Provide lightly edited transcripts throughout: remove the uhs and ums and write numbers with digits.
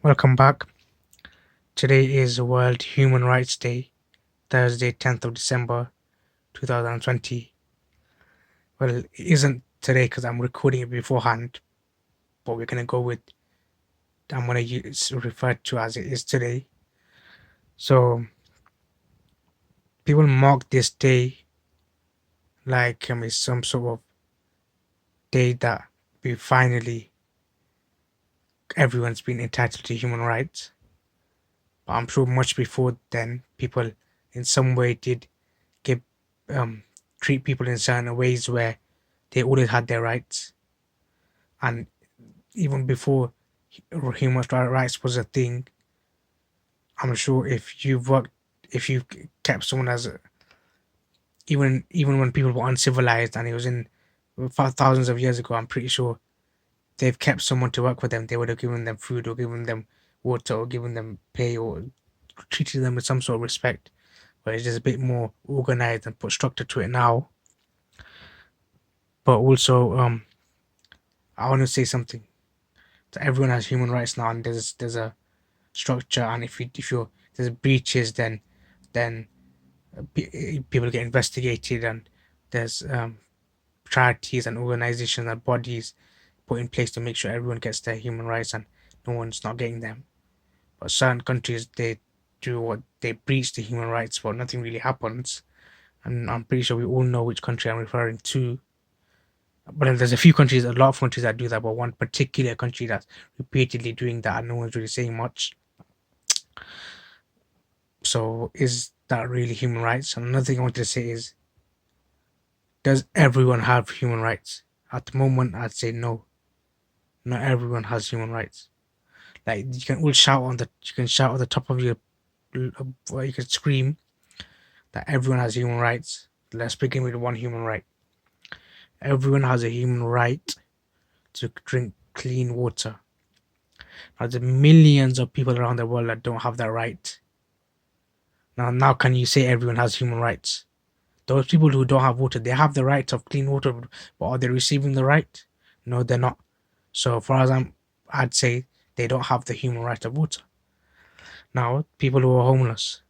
Welcome back. Today is World Human Rights Day, Thursday, 10th of December, 2020. Well, it isn't today because I'm recording it beforehand, but we're going to go with, I'm going to use refer to as it is today. So, people mark this day like it's some sort of day that we finally, everyone's been entitled to human rights. But I'm sure much before then, people in some way did give, um, treat people in certain ways where they always had their rights. And even before human rights was a thing, I'm sure if you kept someone as even when people were uncivilized and it was in thousands of years ago, I'm pretty sure they've kept someone to work for them. They would have given them food or given them water or given them pay or treated them with some sort of respect. But it's just a bit more organized and put structure to it now. But also, I want to say something. So everyone has human rights now, and there's a structure, and if you're there's breaches, then people get investigated, and there's charities and organizations and bodies put in place to make sure everyone gets their human rights and no one's not getting them. But certain countries, they do what they breach the human rights, but nothing really happens. And I'm pretty sure we all know which country I'm referring to. But then there's a few countries, a lot of countries that do that, but one particular country that's repeatedly doing that and no one's really saying much. So is that really human rights? And another thing I wanted to say is, does everyone have human rights? At the moment, I'd say no. Not everyone has human rights. Like you can all shout on the, you can shout at the top of your, or you can scream that everyone has human rights. Let's begin with one human right. Everyone has a human right to drink clean water. Now, there's millions of people around the world that don't have that right. Now, can you say everyone has human rights? Those people who don't have water, they have the right of clean water, but are they receiving the right? No, they're not. So, far as I'd say they don't have the human right of water. Now, people who are homeless,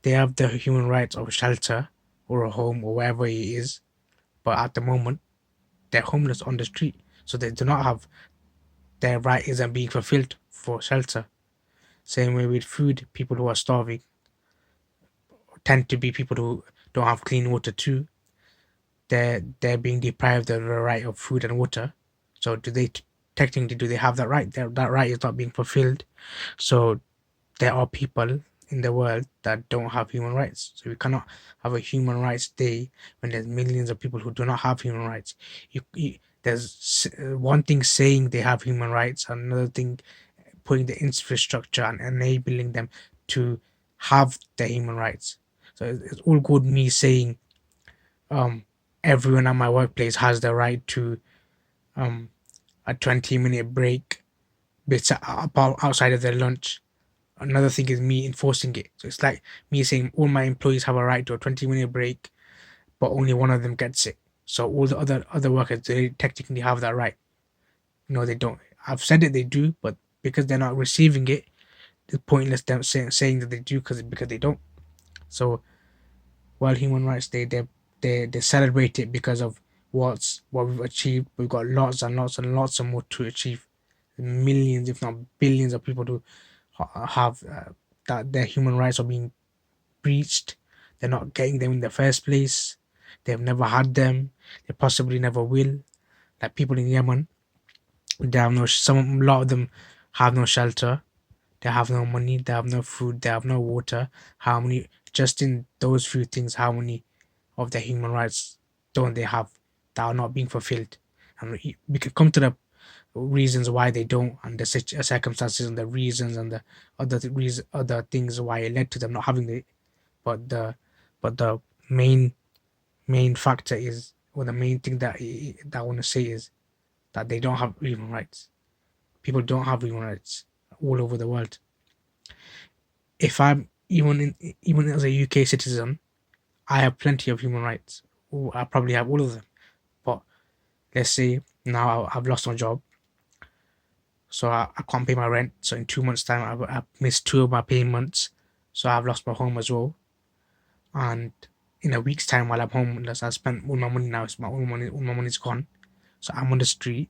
they have the human right of shelter or a home or wherever it is, but at the moment, they're homeless on the street, so they do not have their right isn't being fulfilled for shelter. Same way with food, people who are starving tend to be people who don't have clean water too. They're being deprived of the right of food and water. So technically do they have that right? That right is not being fulfilled. So there are people in the world that don't have human rights. So we cannot have a human rights day when there's millions of people who do not have human rights. There's one thing saying they have human rights, another thing putting the infrastructure and enabling them to have the human rights. So it's all good me saying um everyone at my workplace has the right to um a 20-minute break outside of their lunch. Another thing is me enforcing it. So it's like me saying all my employees have a right to a 20-minute break, but only one of them gets it. So all the other workers, they technically have that right. No, they don't. I've said it they do, but because they're not receiving it, it's pointless them saying that they do because they don't. So while Human Rights Day, they celebrate it because of what we've achieved. We've got lots and lots and lots of more to achieve. Millions, if not billions, of people who have that their human rights are being breached. They're not getting them in the first place. They've never had them. They possibly never will. Like people in Yemen, they have no. A lot of them have no shelter. They have no money. They have no food. They have no water. How many? Just in those few things, how many of their human rights don't they have that are not being fulfilled? And we could come to the reasons why they don't, and the circumstances and the reasons and the other things why it led to them not having it. But the main main factor is, or the main thing that I want to say is that they don't have human rights. People don't have human rights all over the world. If I'm even as a UK citizen, I have plenty of human rights. I probably have all of them. But let's say now I've lost my job. so I can't pay my rent. So in 2 months' time, I've missed two of my payments, so I've lost my home as well. And in a week's time, while I'm homeless, I spent all my money now. It's my all my money's gone. So I'm on the street.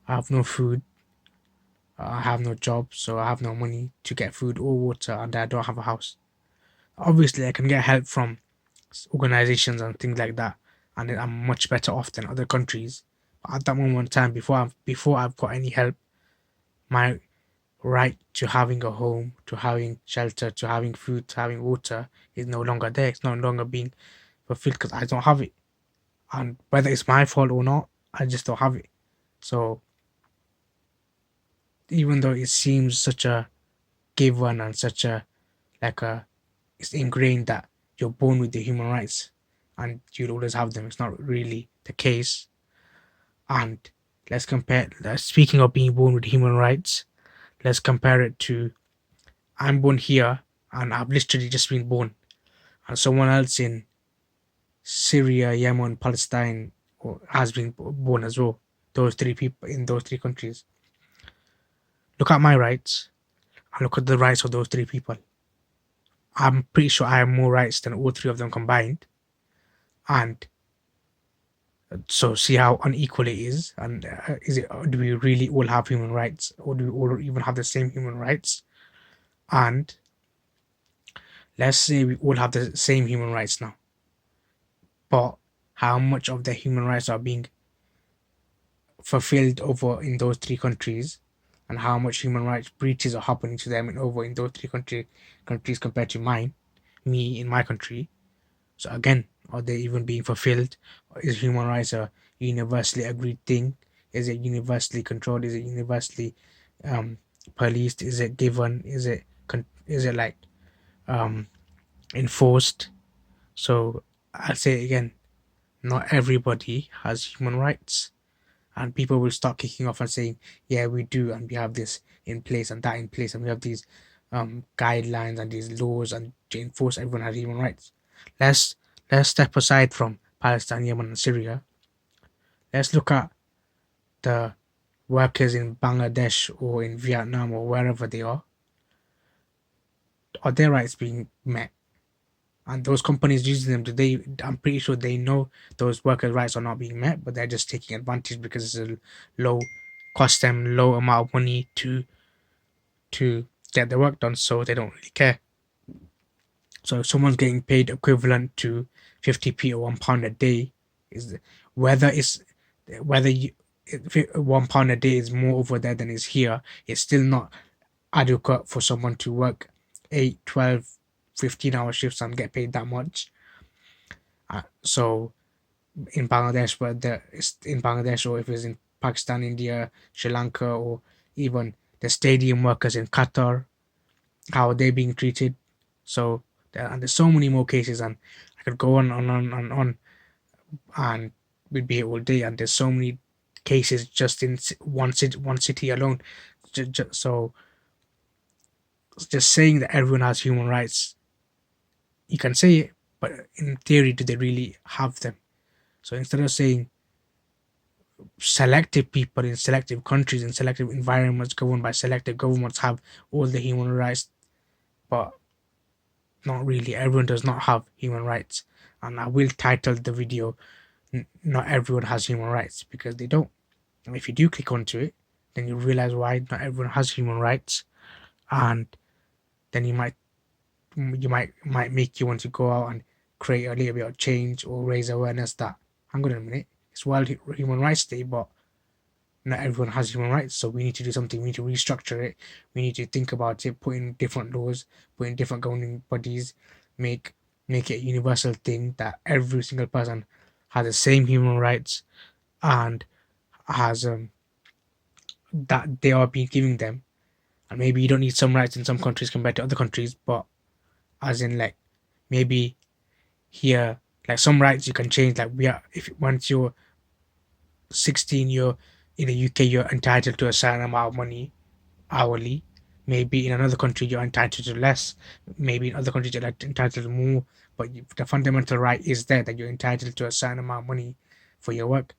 I have no food. I have no job, so I have no money to get food or water, and I don't have a house. Obviously, I can get help from organizations and things like that, and then I'm much better off than other countries. But at that moment in time, before I've got any help, my right to having a home, to having shelter, to having food, to having water is no longer there. It's no longer being fulfilled because I don't have it. And whether it's my fault or not, I just don't have it. So even though it seems such a given and such a like a it's ingrained that you're born with the human rights and you'll always have them, it's not really the case. And let's compare. Speaking of being born with human rights, let's compare it to I'm born here and I've literally just been born, and someone else in Syria, Yemen, Palestine has been born as well. Those three people in those three countries. Look at my rights and look at the rights of those three people. I'm pretty sure I have more rights than all three of them combined. And so see how unequal it is. And is it? Do we really all have human rights, or do we all even have the same human rights? And let's say we all have the same human rights now, but how much of the human rights are being fulfilled over in those three countries, and how much human rights breaches are happening to them and over in those countries compared to me in my country. So again, are they even being fulfilled? Is human rights a universally agreed thing? Is it universally controlled? Is it universally um, policed? Is it given? Is it like um, enforced? So I'll say it again, not everybody has human rights. And people will start kicking off and saying, yeah, we do, and we have this in place and that in place, and we have these guidelines and these laws and to enforce everyone has human rights. Let's let's step aside from Palestine, Yemen, and Syria. Let's look at the workers in Bangladesh or in Vietnam or wherever they are. Are their rights being met? And those companies using them, do they? I'm pretty sure they know those workers' rights are not being met, but they're just taking advantage because it's a low cost them low amount of money to get their work done, so they don't really care. So if someone's getting paid equivalent to 50p or £1 a day, is whether it's whether you if £1 a day is more over there than is here, it's still not adequate for someone to work 8, 12, 15-hour shifts and get paid that much. So in Bangladesh, whether it's in Bangladesh or if it's in Pakistan, India, Sri Lanka, or even the stadium workers in Qatar, how are they being treated? So and there's so many more cases, and I could go on, and we'd be here all day. And there's so many cases just in one city alone. So just saying that everyone has human rights, you can say it, but in theory, do they really have them? So instead of saying selective people in selective countries in selective environments governed by selective governments have all the human rights, but not really. Everyone does not have human rights. And I will title the video Not Everyone Has Human Rights, because they don't. And if you do click onto it, then you realize why not everyone has human rights. And then you might make you want to go out and create a little bit of change or raise awareness that hang on a minute, it's World Human Rights Day, but not everyone has human rights, so we need to do something. We need to restructure it. We need to think about it, put in different laws, put in different governing bodies, make make it a universal thing that every single person has the same human rights and has that they are being giving them. And maybe you don't need some rights in some countries compared to other countries, but as in like maybe here, like some rights you can change. Like we are, if once you're 16, you're in the UK, you're entitled to a certain amount of money hourly. Maybe in another country you're entitled to less. Maybe in other countries you're like entitled to more. But the fundamental right is there that you're entitled to a certain amount of money for your work.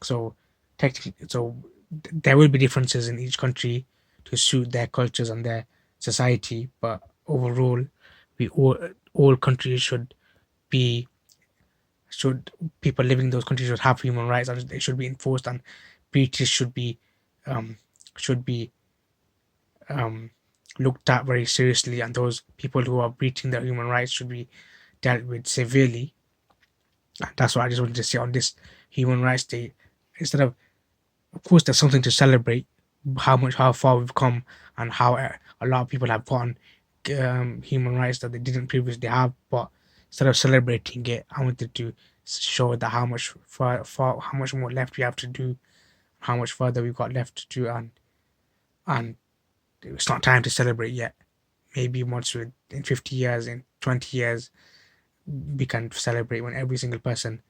So technically, so there will be differences in each country to suit their cultures and their society, but overall, we all countries be should people living in those countries should have human rights and they should be enforced, and breaches um, should be um, looked at very seriously, and those people who are breaching their human rights should be dealt with severely. And that's what I just wanted to say on this Human Rights Day. Instead of course, there's something to celebrate how far we've come, and how a lot of people have gotten human rights that they didn't previously have. But instead of celebrating it, I wanted to show that how much more left we have to do, how much further we've got left to do, and it's not time to celebrate yet. Maybe in 50 years, in 20 years, we can celebrate when every single person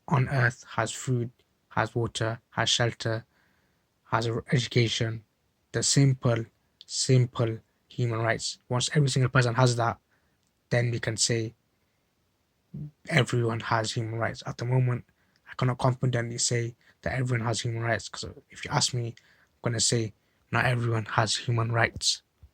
on earth has food, has water, has shelter, has education, the simple human rights. Once every single person has that, then we can say everyone has human rights. At the moment, I cannot confidently say that everyone has human rights, because if you ask me, I'm going to say not everyone has human rights.